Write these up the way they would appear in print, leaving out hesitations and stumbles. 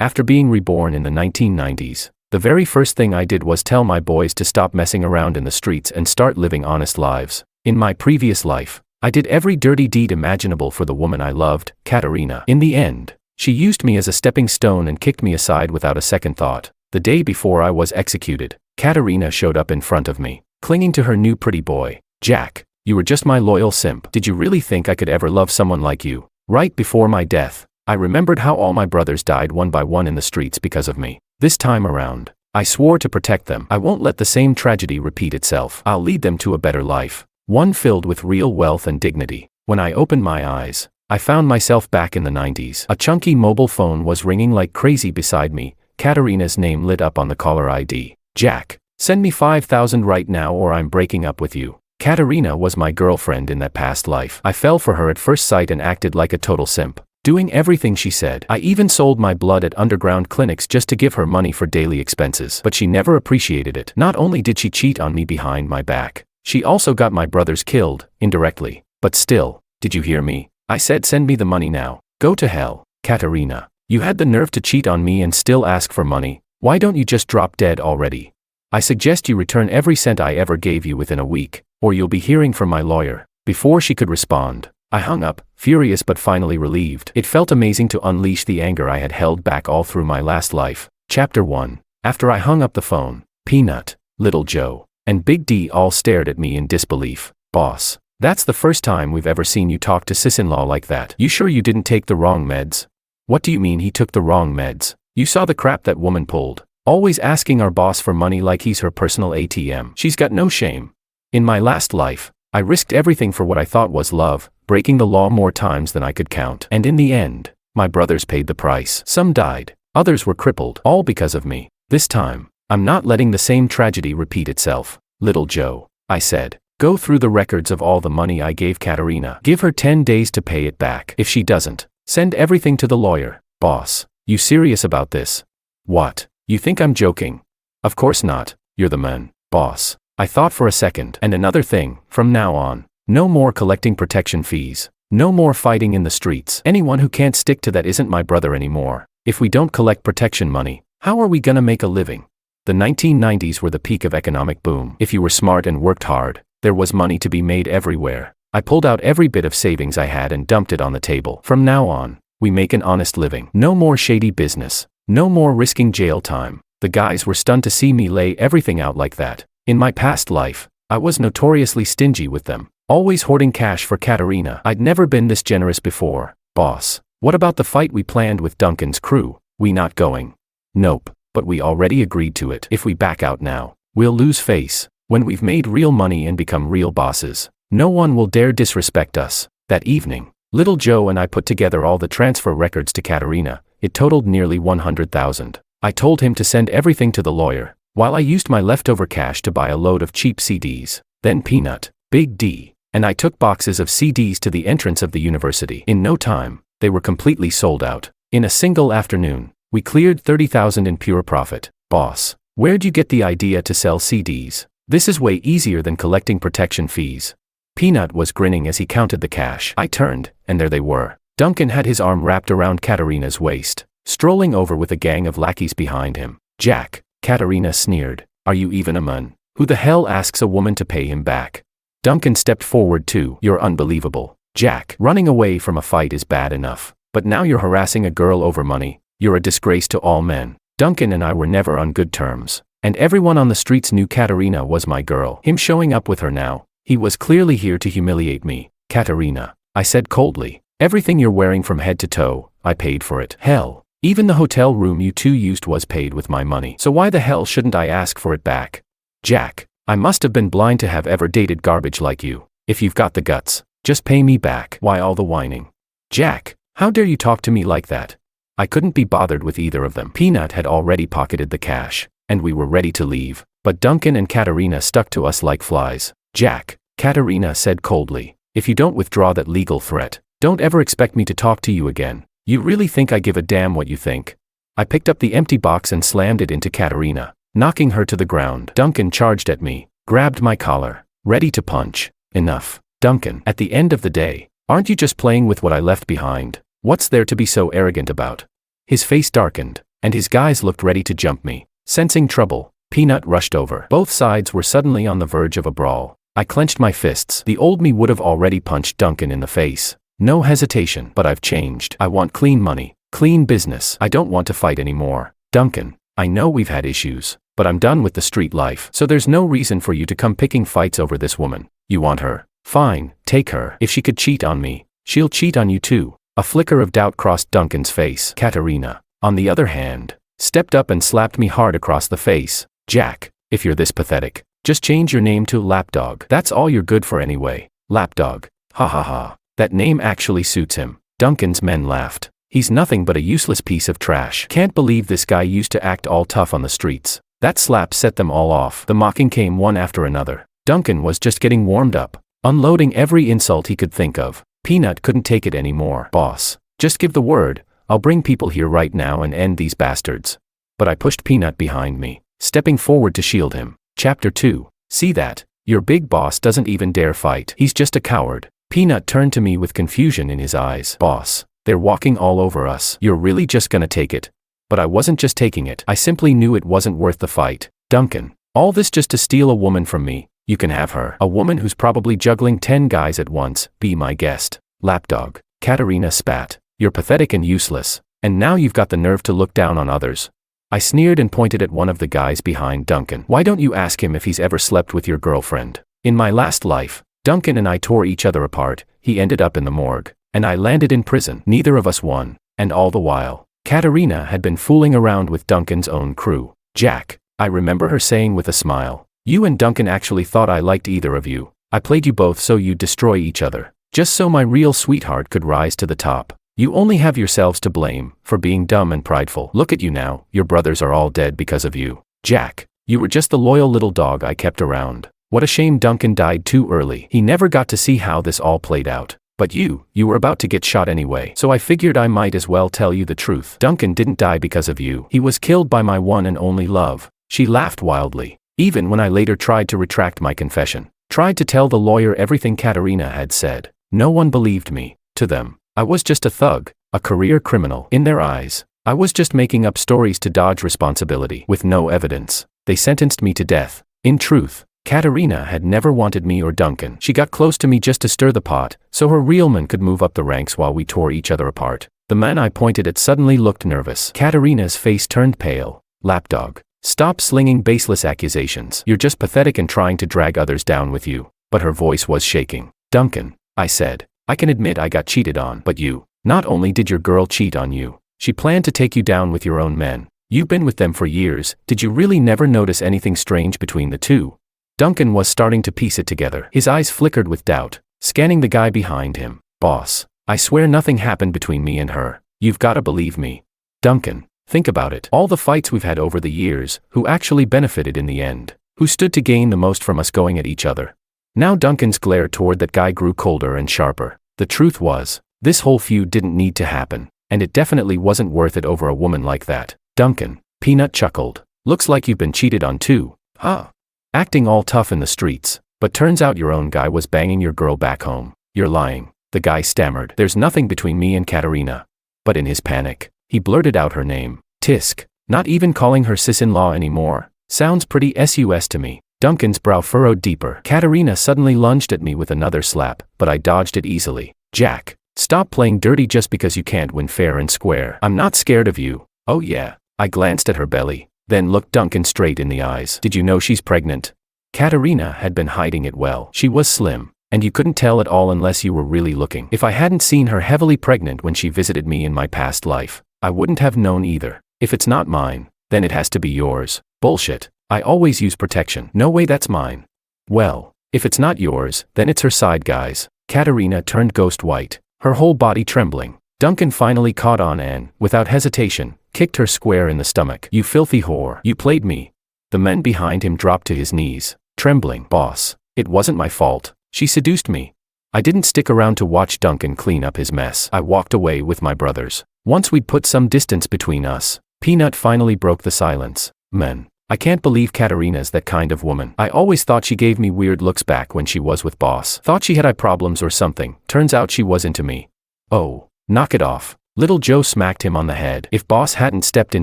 After being reborn in the 1990s, the very first thing I did was tell my boys to stop messing around in the streets and start living honest lives. In my previous life, I did every dirty deed imaginable for the woman I loved, Katarina. In the end, she used me as a stepping stone and kicked me aside without a second thought. The day before I was executed, Katarina showed up in front of me, clinging to her new pretty boy. Jack, you were just my loyal simp. Did you really think I could ever love someone like you? Right before my death, I remembered how all my brothers died one by one in the streets because of me. This time around, I swore to protect them. I won't let the same tragedy repeat itself. I'll lead them to a better life, one filled with real wealth and dignity. When I opened my eyes, I found myself back in the 90s. A chunky mobile phone was ringing like crazy beside me. Katarina's name lit up on the caller ID. Jack, send me 5,000 right now or I'm breaking up with you. Katarina was my girlfriend in that past life. I fell for her at first sight and acted like a total simp, doing everything she said. I even sold my blood at underground clinics just to give her money for daily expenses. But she never appreciated it. Not only did she cheat on me behind my back, she also got my brothers killed, indirectly. But still, did you hear me? I said send me the money now. Go to hell, Katarina. You had the nerve to cheat on me and still ask for money. Why don't you just drop dead already? I suggest you return every cent I ever gave you within a week, or you'll be hearing from my lawyer. Before she could respond, I hung up, furious but finally relieved. It felt amazing to unleash the anger I had held back all through my last life. Chapter 1. After I hung up the phone, Peanut, Little Joe, and Big D all stared at me in disbelief. Boss, that's the first time we've ever seen you talk to sis-in-law like that. You sure you didn't take the wrong meds? What do you mean he took the wrong meds? You saw the crap that woman pulled. Always asking our boss for money like he's her personal ATM. She's got no shame. In my last life, I risked everything for what I thought was love, breaking the law more times than I could count. And in the end, my brothers paid the price. Some died, others were crippled, all because of me. This time, I'm not letting the same tragedy repeat itself. Little Joe, I said, go through the records of all the money I gave Katarina. Give her 10 days to pay it back. If she doesn't, send everything to the lawyer. Boss, you serious about this? What? You think I'm joking? Of course not. You're the man, boss. I thought for a second. And another thing, from now on, no more collecting protection fees. No more fighting in the streets. Anyone who can't stick to that isn't my brother anymore. If we don't collect protection money, how are we gonna make a living? The 1990s were the peak of economic boom. If you were smart and worked hard, there was money to be made everywhere. I pulled out every bit of savings I had and dumped it on the table. From now on, we make an honest living. No more shady business. No more risking jail time. The guys were stunned to see me lay everything out like that. In my past life, I was notoriously stingy with them, always hoarding cash for Katarina. I'd never been this generous before. Boss, what about the fight we planned with Duncan's crew? We not going? Nope, but we already agreed to it. If we back out now, we'll lose face. When we've made real money and become real bosses, no one will dare disrespect us. That evening, Little Joe and I put together all the transfer records to Katarina. It totaled nearly 100,000. I told him to send everything to the lawyer, while I used my leftover cash to buy a load of cheap CDs. Then Peanut, Big D, and I took boxes of CDs to the entrance of the university. In no time, they were completely sold out. In a single afternoon, we cleared 30,000 in pure profit. Boss, where'd you get the idea to sell CDs? This is way easier than collecting protection fees. Peanut was grinning as he counted the cash. I turned, and there they were. Duncan had his arm wrapped around Katarina's waist, strolling over with a gang of lackeys behind him. Jack, Katarina sneered, are you even a man? Who the hell asks a woman to pay him back? Duncan stepped forward too. You're unbelievable. Jack, running away from a fight is bad enough, but now you're harassing a girl over money. You're a disgrace to all men. Duncan and I were never on good terms, and everyone on the streets knew Katarina was my girl. Him showing up with her now, he was clearly here to humiliate me. Katarina, I said coldly, everything you're wearing from head to toe, I paid for it. Hell, even the hotel room you two used was paid with my money. So why the hell shouldn't I ask for it back? Jack, I must have been blind to have ever dated garbage like you. If you've got the guts, just pay me back. Why all the whining? Jack, how dare you talk to me like that? I couldn't be bothered with either of them. Peanut had already pocketed the cash, and we were ready to leave, but Duncan and Katarina stuck to us like flies. Jack, Katarina said coldly, if you don't withdraw that legal threat, don't ever expect me to talk to you again. You really think I give a damn what you think? I picked up the empty box and slammed it into Katarina, knocking her to the ground. Duncan charged at me, grabbed my collar, ready to punch. Enough, Duncan. At the end of the day, aren't you just playing with what I left behind? What's there to be so arrogant about? His face darkened, and his guys looked ready to jump me. Sensing trouble, Peanut rushed over. Both sides were suddenly on the verge of a brawl. I clenched my fists. The old me would have already punched Duncan in the face. No hesitation, but I've changed. I want clean money, clean business. I don't want to fight anymore. Duncan, I know we've had issues, but I'm done with the street life, so there's no reason for you to come picking fights over this woman. You want her? Fine, take her. If she could cheat on me, she'll cheat on you too. A flicker of doubt crossed Duncan's face. Katarina, on the other hand, stepped up and slapped me hard across the face. Jack, if you're this pathetic, just change your name to Lapdog. That's all you're good for anyway. Lapdog. Ha ha ha. That name actually suits him. Duncan's men laughed. He's nothing but a useless piece of trash. Can't believe this guy used to act all tough on the streets. That slap set them all off. The mocking came one after another. Duncan was just getting warmed up, unloading every insult he could think of. Peanut couldn't take it anymore. Boss, just give the word. I'll bring people here right now and end these bastards. But I pushed Peanut behind me, stepping forward to shield him. Chapter 2. See that? Your big boss doesn't even dare fight. He's just a coward. Peanut turned to me with confusion in his eyes. Boss, they're walking all over us. You're really just gonna take it? But I wasn't just taking it. I simply knew it wasn't worth the fight. Duncan, all this just to steal a woman from me. You can have her. A woman who's probably juggling 10 guys at once. Be my guest. Lapdog. Katarina spat. You're pathetic and useless. And now you've got the nerve to look down on others. I sneered and pointed at one of the guys behind Duncan. Why don't you ask him if he's ever slept with your girlfriend? In my last life, Duncan and I tore each other apart. He ended up in the morgue, and I landed in prison. Neither of us won, and all the while, Katarina had been fooling around with Duncan's own crew. Jack, I remember her saying with a smile, you and Duncan actually thought I liked either of you. I played you both so you'd destroy each other, just so my real sweetheart could rise to the top. You only have yourselves to blame for being dumb and prideful. Look at you now, your brothers are all dead because of you. Jack, you were just the loyal little dog I kept around. What a shame Duncan died too early. He never got to see how this all played out. But you were about to get shot anyway, so I figured I might as well tell you the truth. Duncan didn't die because of you. He was killed by my one and only love. She laughed wildly, even when I later tried to retract my confession. Tried to tell the lawyer everything Katarina had said. No one believed me. To them, I was just a thug, a career criminal. In their eyes, I was just making up stories to dodge responsibility. With no evidence, they sentenced me to death. In truth, Katarina had never wanted me or Duncan. She got close to me just to stir the pot, so her real man could move up the ranks while we tore each other apart. The man I pointed at suddenly looked nervous. Katarina's face turned pale. Lapdog, stop slinging baseless accusations. You're just pathetic and trying to drag others down with you. But her voice was shaking. Duncan, I said, I can admit I got cheated on. But you, not only did your girl cheat on you, she planned to take you down with your own men. You've been with them for years. Did you really never notice anything strange between the two? Duncan was starting to piece it together. His eyes flickered with doubt, scanning the guy behind him. Boss, I swear nothing happened between me and her. You've gotta believe me. Duncan, think about it. All the fights we've had over the years, who actually benefited in the end? Who stood to gain the most from us going at each other? Now Duncan's glare toward that guy grew colder and sharper. The truth was, this whole feud didn't need to happen, and it definitely wasn't worth it over a woman like that. Duncan, Peanut chuckled. Looks like you've been cheated on too, huh? Acting all tough in the streets, but turns out your own guy was banging your girl back home. You're lying. The guy stammered. There's nothing between me and Katarina. But in his panic, he blurted out her name. Tisk. Not even calling her sis-in-law anymore. Sounds pretty sus to me. Duncan's brow furrowed deeper. Katarina suddenly lunged at me with another slap, but I dodged it easily. Jack, stop playing dirty just because you can't win fair and square. I'm not scared of you. Oh yeah. I glanced at her belly, then looked Duncan straight in the eyes. Did you know she's pregnant? Katarina had been hiding it well. She was slim, and you couldn't tell at all unless you were really looking. If I hadn't seen her heavily pregnant when she visited me in my past life, I wouldn't have known either. If it's not mine, then it has to be yours. Bullshit. I always use protection. No way that's mine. Well, if it's not yours, then it's her side guys. Katarina turned ghost white, her whole body trembling. Duncan finally caught on and, without hesitation, kicked her square in the stomach. You filthy whore. You played me. The men behind him dropped to his knees, trembling. Boss, it wasn't my fault. She seduced me. I didn't stick around to watch Duncan clean up his mess. I walked away with my brothers. Once we'd put some distance between us, Peanut finally broke the silence. Men, I can't believe Katarina's that kind of woman. I always thought she gave me weird looks back when she was with boss. Thought she had eye problems or something. Turns out she was into me. Oh, knock it off. Little Joe smacked him on the head. If boss hadn't stepped in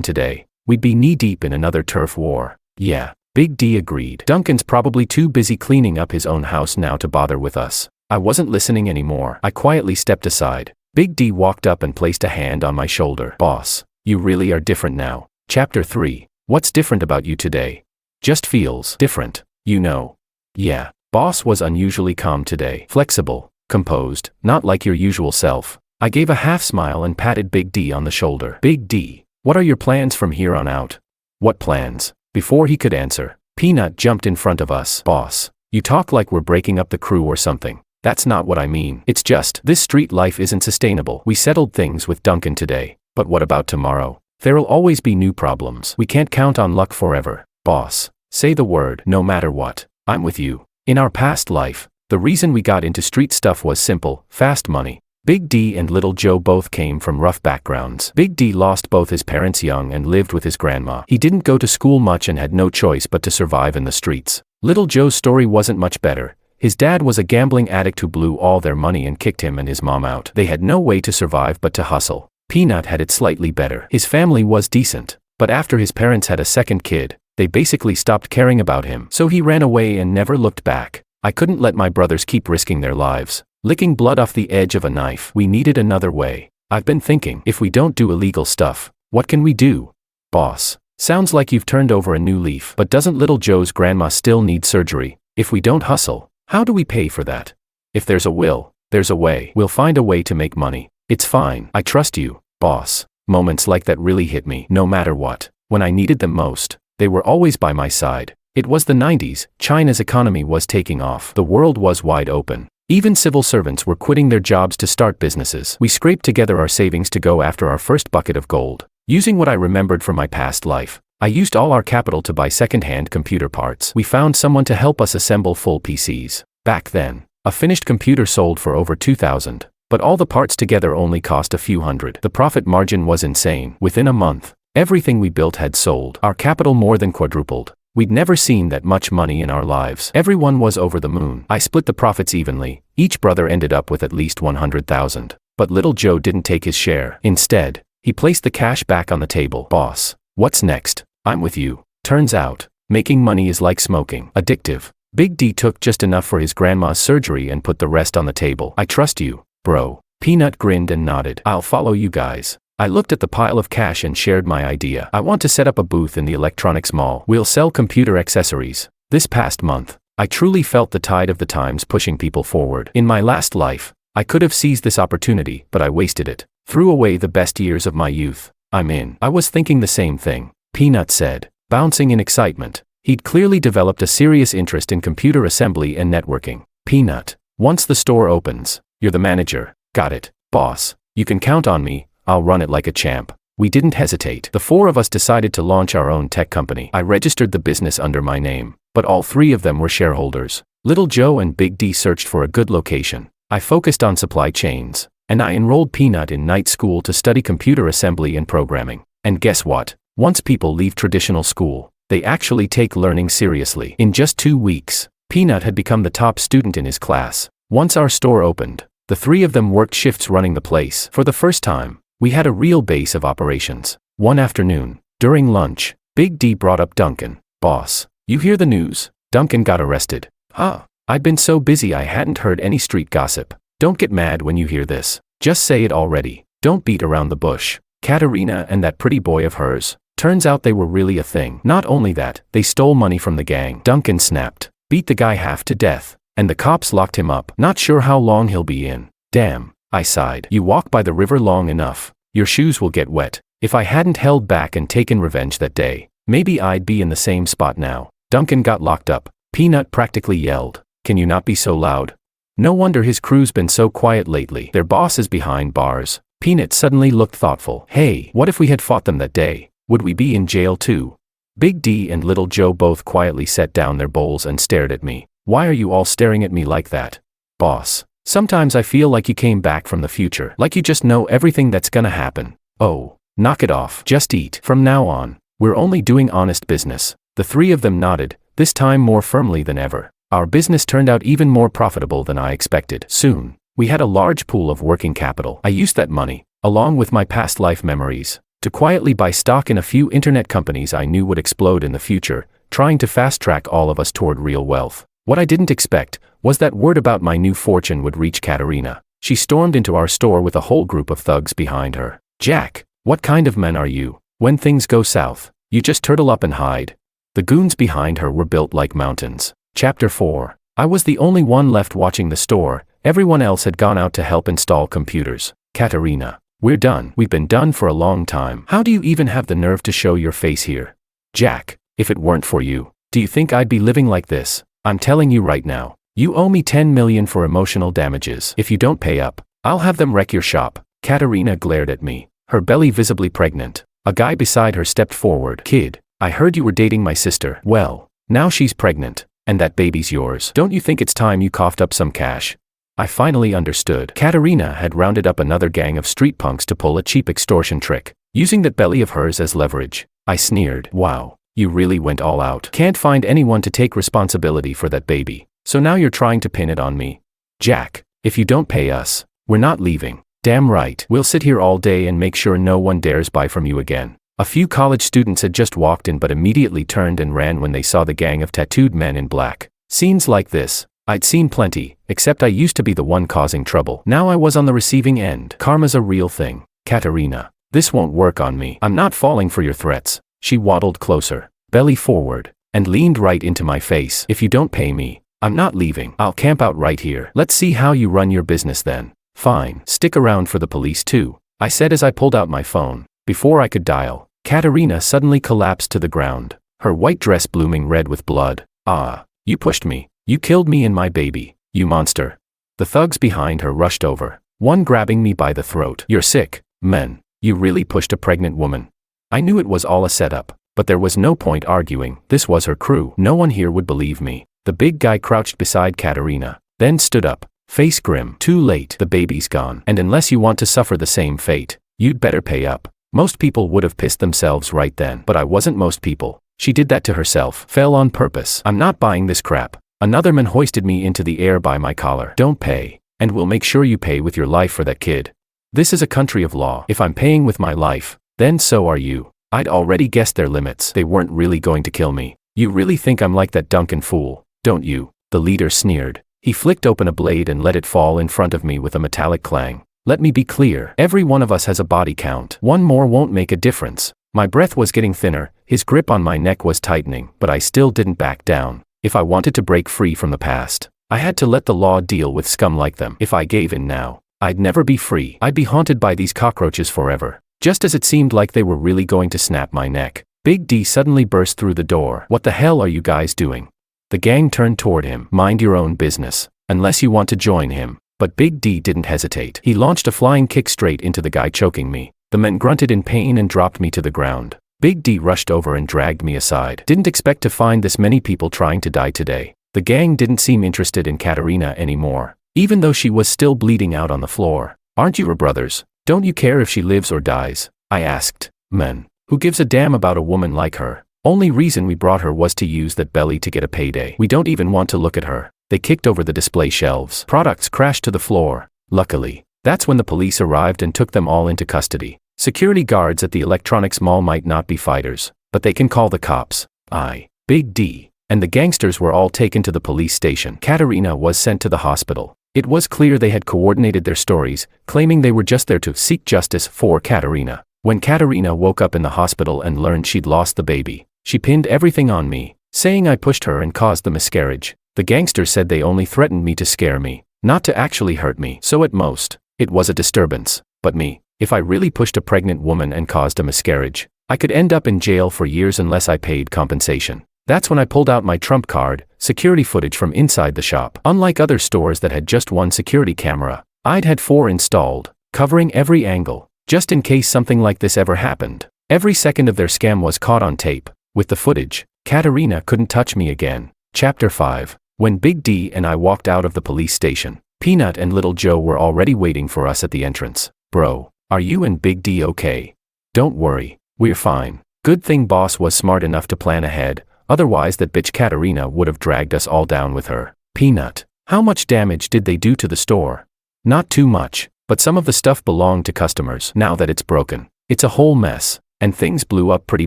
today, we'd be knee-deep in another turf war. Yeah, Big D agreed. Duncan's probably too busy cleaning up his own house now to bother with us. I wasn't listening anymore. I quietly stepped aside. Big D walked up and placed a hand on my shoulder. Boss, you really are different now. Chapter 3. What's different about you today? Just feels different, you know. Yeah, boss was unusually calm today. Flexible, composed, not like your usual self. I gave a half smile and patted Big D on the shoulder. Big D, what are your plans from here on out? What plans? Before he could answer, Peanut jumped in front of us. Boss, you talk like we're breaking up the crew or something. That's not what I mean. It's just, this street life isn't sustainable. We settled things with Duncan today, but what about tomorrow? There'll always be new problems. We can't count on luck forever. Boss, say the word, no matter what. I'm with you. In our past life, the reason we got into street stuff was simple, fast money. Big D and Little Joe both came from rough backgrounds. Big D lost both his parents young and lived with his grandma. He didn't go to school much and had no choice but to survive in the streets. Little Joe's story wasn't much better. His dad was a gambling addict who blew all their money and kicked him and his mom out. They had no way to survive but to hustle. Peanut had it slightly better. His family was decent, but after his parents had a second kid, they basically stopped caring about him. So he ran away and never looked back. I couldn't let my brothers keep risking their lives, licking blood off the edge of a knife. We needed another way. I've been thinking, if we don't do illegal stuff, what can we do? Boss, sounds like you've turned over a new leaf. But doesn't Little Joe's grandma still need surgery? If we don't hustle, how do we pay for that? If there's a will, there's a way. We'll find a way to make money. It's fine. I trust you, boss. Moments like that really hit me. No matter what, when I needed them most, they were always by my side. It was the 90s, China's economy was taking off. The world was wide open. Even civil servants were quitting their jobs to start businesses. We scraped together our savings to go after our first bucket of gold. Using what I remembered from my past life, I used all our capital to buy second-hand computer parts. We found someone to help us assemble full PCs. Back then, a finished computer sold for over $2,000, but all the parts together only cost a few hundred. The profit margin was insane. Within a month, everything we built had sold. Our capital more than quadrupled. We'd never seen that much money in our lives. Everyone was over the moon. I split the profits evenly. Each brother ended up with at least $100,000. But Little Joe didn't take his share. Instead, he placed the cash back on the table. Boss, what's next? I'm with you. Turns out, making money is like smoking. Addictive. Big D took just enough for his grandma's surgery and put the rest on the table. I trust you, bro. Peanut grinned and nodded. I'll follow you guys. I looked at the pile of cash and shared my idea. I want to set up a booth in the electronics mall. We'll sell computer accessories. This past month, I truly felt the tide of the times pushing people forward. In my last life, I could have seized this opportunity, but I wasted it. Threw away the best years of my youth. I'm in. I was thinking the same thing, Peanut said, bouncing in excitement. He'd clearly developed a serious interest in computer assembly and networking. Peanut, once the store opens, you're the manager. Got it, boss. You can count on me. I'll run it like a champ. We didn't hesitate. The four of us decided to launch our own tech company. I registered the business under my name, but all three of them were shareholders. Little Joe and Big D searched for a good location. I focused on supply chains, and I enrolled Peanut in night school to study computer assembly and programming. And guess what? Once people leave traditional school, they actually take learning seriously. In just 2 weeks, Peanut had become the top student in his class. Once our store opened, the three of them worked shifts running the place. For the first time, we had a real base of operations. One afternoon, during lunch, Big D brought up Duncan. Boss, you hear the news? Duncan got arrested. Huh? I'd been so busy I hadn't heard any street gossip. Don't get mad when you hear this. Just say it already. Don't beat around the bush. Katarina and that pretty boy of hers. Turns out they were really a thing. Not only that, they stole money from the gang. Duncan snapped. Beat the guy half to death. And the cops locked him up. Not sure how long he'll be in. Damn. I sighed. You walk by the river long enough, your shoes will get wet. If I hadn't held back and taken revenge that day, maybe I'd be in the same spot now. Duncan got locked up. Peanut practically yelled. Can you not be so loud? No wonder his crew's been so quiet lately. Their boss is behind bars. Peanut suddenly looked thoughtful. Hey, what if we had fought them that day? Would we be in jail too? Big D and Little Joe both quietly set down their bowls and stared at me. Why are you all staring at me like that? Boss. Sometimes I feel like you came back from the future, like you just know everything that's gonna happen. Oh, knock it off. Just eat. From now on, we're only doing honest business. The three of them nodded, this time more firmly than ever. Our business turned out even more profitable than I expected. Soon, we had a large pool of working capital. I used that money, along with my past life memories, to quietly buy stock in a few internet companies I knew would explode in the future, trying to fast-track all of us toward real wealth. What I didn't expect was that word about my new fortune would reach Katarina. She stormed into our store with a whole group of thugs behind her. "Jack, what kind of men are you? When things go south, you just turtle up and hide." The goons behind her were built like mountains. Chapter 4. I was the only one left watching the store. Everyone else had gone out to help install computers. "Katarina, we're done. We've been done for a long time. How do you even have the nerve to show your face here?" "Jack, if it weren't for you, do you think I'd be living like this? I'm telling you right now, you owe me 10 million for emotional damages. If you don't pay up, I'll have them wreck your shop." Katarina glared at me, her belly visibly pregnant. A guy beside her stepped forward. "Kid, I heard you were dating my sister. Well, now she's pregnant, and that baby's yours. Don't you think it's time you coughed up some cash?" I finally understood. Katarina had rounded up another gang of street punks to pull a cheap extortion trick, using that belly of hers as leverage. I sneered. "Wow, you really went all out. Can't find anyone to take responsibility for that baby, so now you're trying to pin it on me." "Jack, if you don't pay us, we're not leaving." "Damn right. We'll sit here all day and make sure no one dares buy from you again." A few college students had just walked in but immediately turned and ran when they saw the gang of tattooed men in black. Scenes like this, I'd seen plenty, except I used to be the one causing trouble. Now I was on the receiving end. Karma's a real thing. "Katarina, this won't work on me. I'm not falling for your threats." She waddled closer, belly forward, and leaned right into my face. "If you don't pay me, I'm not leaving. I'll camp out right here. Let's see how you run your business then." "Fine. Stick around for the police too," I said as I pulled out my phone. Before I could dial, Katarina suddenly collapsed to the ground, her white dress blooming red with blood. "Ah, you pushed me. You killed me and my baby, you monster." The thugs behind her rushed over, one grabbing me by the throat. "You're sick, man. You really pushed a pregnant woman." I knew it was all a setup, but there was no point arguing. This was her crew. No one here would believe me. The big guy crouched beside Katarina, then stood up, face grim. "Too late. The baby's gone. And unless you want to suffer the same fate, you'd better pay up." Most people would have pissed themselves right then, but I wasn't most people. She did that to herself. Fell on purpose. "I'm not buying this crap." Another man hoisted me into the air by my collar. "Don't pay, and we'll make sure you pay with your life for that kid. This is a country of law. If I'm paying with my life, then so are you." I'd already guessed their limits. They weren't really going to kill me. "You really think I'm like that Duncan fool, don't you?" The leader sneered. He flicked open a blade and let it fall in front of me with a metallic clang. "Let me be clear. Every one of us has a body count. One more won't make a difference." My breath was getting thinner, his grip on my neck was tightening, but I still didn't back down. If I wanted to break free from the past, I had to let the law deal with scum like them. If I gave in now, I'd never be free. I'd be haunted by these cockroaches forever. Just as it seemed like they were really going to snap my neck, Big D suddenly burst through the door. "What the hell are you guys doing?" The gang turned toward him. "Mind your own business, unless you want to join him." But Big D didn't hesitate. He launched a flying kick straight into the guy choking me. The men grunted in pain and dropped me to the ground. Big D rushed over and dragged me aside. "Didn't expect to find this many people trying to die today." The gang didn't seem interested in Katarina anymore, even though she was still bleeding out on the floor. "Aren't you her brothers? Don't you care if she lives or dies?" I asked. "Man, who gives a damn about a woman like her? Only reason we brought her was to use that belly to get a payday. We don't even want to look at her." They kicked over the display shelves. Products crashed to the floor. Luckily, that's when the police arrived and took them all into custody. Security guards at the electronics mall might not be fighters, but they can call the cops. I, Big D, and the gangsters were all taken to the police station. Katarina was sent to the hospital. It was clear they had coordinated their stories, claiming they were just there to seek justice for Katarina. When Katarina woke up in the hospital and learned she'd lost the baby, she pinned everything on me, saying I pushed her and caused the miscarriage. The gangsters said they only threatened me to scare me, not to actually hurt me. So at most, it was a disturbance. But me, if I really pushed a pregnant woman and caused a miscarriage, I could end up in jail for years unless I paid compensation. That's when I pulled out my trump card, security footage from inside the shop. Unlike other stores that had just one security camera, I'd had 4 installed, covering every angle, just in case something like this ever happened. Every second of their scam was caught on tape. With the footage, Katarina couldn't touch me again. Chapter 5. When Big D and I walked out of the police station, Peanut and Little Joe were already waiting for us at the entrance. "Bro, are you and Big D okay?" "Don't worry, we're fine. Good thing boss was smart enough to plan ahead, otherwise that bitch Katarina would have dragged us all down with her." "Peanut, how much damage did they do to the store?" "Not too much. But some of the stuff belonged to customers. Now that it's broken, it's a whole mess. And things blew up pretty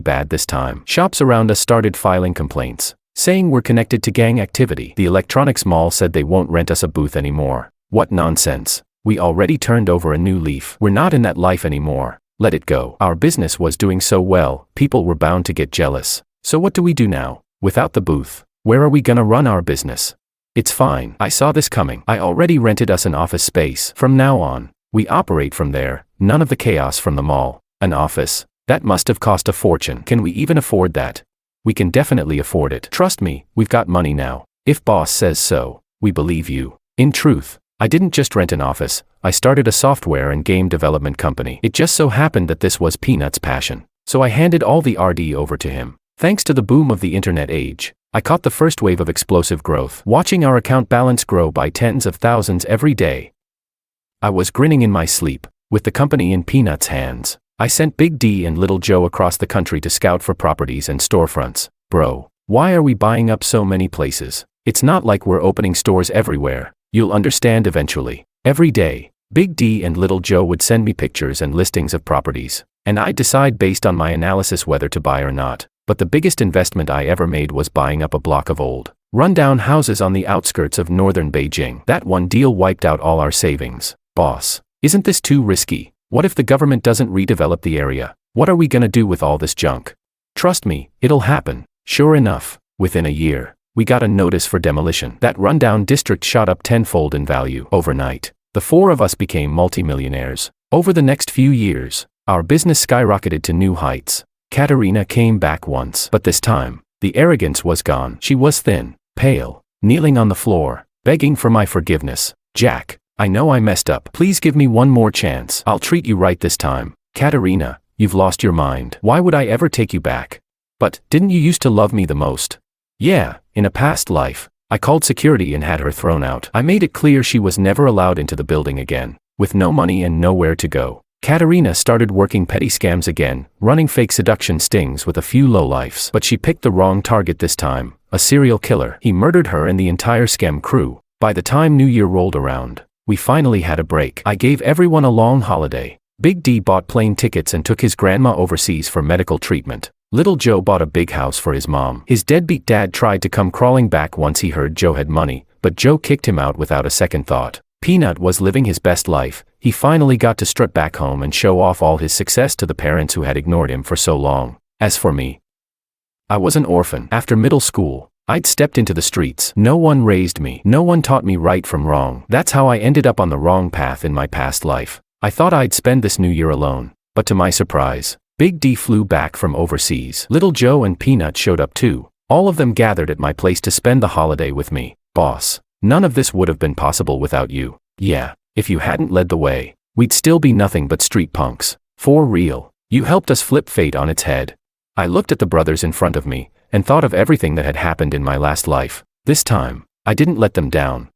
bad this time. Shops around us started filing complaints, saying we're connected to gang activity. The electronics mall said they won't rent us a booth anymore. What nonsense. We already turned over a new leaf. We're not in that life anymore. Let it go. Our business was doing so well, people were bound to get jealous. So what do we do now? Without the booth, where are we gonna run our business? It's fine. I saw this coming. I already rented us an office space. From now on, we operate from there. None of the chaos from the mall. An office? That must have cost a fortune. Can we even afford that? We can definitely afford it. Trust me, we've got money now. If boss says so, we believe you. In truth, I didn't just rent an office, I started a software and game development company. It just so happened that this was Peanut's passion. So I handed all the RD over to him. Thanks to the boom of the internet age, I caught the first wave of explosive growth, watching our account balance grow by tens of thousands every day. I was grinning in my sleep, with the company in Peanut's hands. I sent Big D and Little Joe across the country to scout for properties and storefronts. Bro, why are we buying up so many places? It's not like we're opening stores everywhere. You'll understand eventually. Every day, Big D and Little Joe would send me pictures and listings of properties, and I'd decide based on my analysis whether to buy or not. But the biggest investment I ever made was buying up a block of old, run-down houses on the outskirts of northern Beijing. That one deal wiped out all our savings. Boss, isn't this too risky? What if the government doesn't redevelop the area? What are we gonna do with all this junk? Trust me, it'll happen. Sure enough, within a year, we got a notice for demolition. That rundown district shot up tenfold in value overnight. The four of us became multimillionaires. Over the next few years, our business skyrocketed to new heights. Katarina came back once, but this time, the arrogance was gone. She was thin, pale, kneeling on the floor, begging for my forgiveness. Jack, I know I messed up. Please give me one more chance. I'll treat you right this time. Katarina, you've lost your mind. Why would I ever take you back? But, didn't you used to love me the most? Yeah, in a past life, I called security and had her thrown out. I made it clear she was never allowed into the building again. With no money and nowhere to go, Katarina started working petty scams again, running fake seduction stings with a few lowlifes. But she picked the wrong target this time, a serial killer. He murdered her and the entire scam crew. By the time New Year rolled around, we finally had a break. I gave everyone a long holiday. Big D bought plane tickets and took his grandma overseas for medical treatment. Little Joe bought a big house for his mom. His deadbeat dad tried to come crawling back once he heard Joe had money, but Joe kicked him out without a second thought. Peanut was living his best life. He finally got to strut back home and show off all his success to the parents who had ignored him for so long. As for me, I was an orphan. After middle school, I'd stepped into the streets. No one raised me. No one taught me right from wrong. That's how I ended up on the wrong path in my past life. I thought I'd spend this new year alone, but to my surprise, Big D flew back from overseas. Little Joe and Peanut showed up too. All of them gathered at my place to spend the holiday with me. Boss, none of this would have been possible without you. Yeah, if you hadn't led the way, we'd still be nothing but street punks. For real, you helped us flip fate on its head. I looked at the brothers in front of me, and thought of everything that had happened in my last life. This time, I didn't let them down.